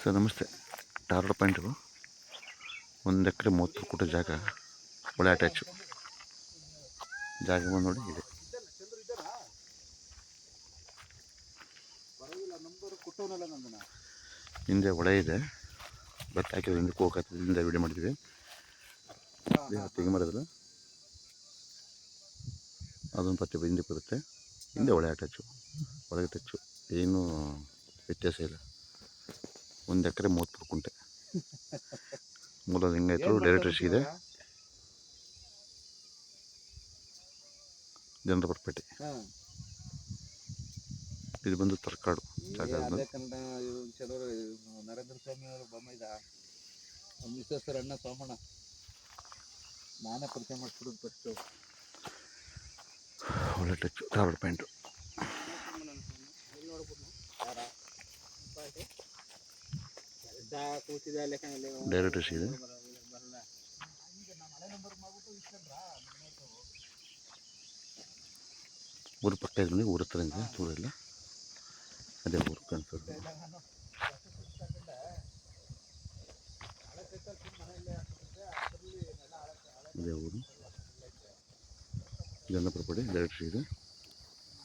Sir ನಮಸ್ತೆ. Target point 1 ಎಕರೆ 30 foot ಜಾಗ, ಒಳ್ಳೆ ಅಟ್ಯಾಚು ಜಾಗ ಬಂದು ನೋಡಿ ಇದೆ. ಹಿಂದೆ ಹೊಳೆ ಇದೆ, ಭತ್ತ ಹಾಕಿದ್ರೆ ಹಿಂದಕ್ಕೆ ಹೋಗತ್ತೆ. ಹಿಂದೆ ವಿಡಿಯೋ ಮಾಡಿದ್ವಿ, ತೆಗೆ ಮಾಡಿದ್ರೆ ಅದೊಂದು 10 ಹಿಂದೆ ಬರುತ್ತೆ. ಹಿಂದೆ ಒಳ್ಳೆ ಅಟ್ಯಾಚು, ಒಳಗೆ ಟಚ್ಚು, ಏನೂ ವ್ಯತ್ಯಾಸ ಇಲ್ಲ. 1 ಎಕರೆ 30 ಕುಂಟೆ. ಮೂಲದ ಹಿಂಗಾಯ್ತು. ಡೈರೆಕ್ಟ್ ಇದೆ, ಜನರಪೇಟೆ. ಇದು ಬಂದು ತರ್ಕಾಡು ಜಾಗ. ನರೇಂದ್ರ ಸ್ವಾಮಿ ಅವರು ಬೊಮ್ಮಿದ ಮಿಸೇಸರ್ ಅಣ್ಣ ಸೋಮಣ್ಣ ನಾನೇ ಪರಿಚಯ ಮಾಡಿಸ್ಬಿಡೋದು ಫಸ್ಟು. ಒಳ್ಳೆ ಟಚ್ಚು ಟಾರ್ಗೆಟ್ ಪಾಯಿಂಟು. ಡೈರೆಕ್ಟ್ ಇದೆ. ಊರು ಪಕ್ಕ ಇದ್ಮೇಲೆ ಊರ ಹತ್ರ ಇದೆ, ಊರೆಲ್ಲ ಅದೇ ಊರು ಕಾಣಿಸೋದು. ಅದೇ ಊರು ಜನಪರ ಪಡೆ ಡೈರೆಕ್ಟ್ ಇದೆ.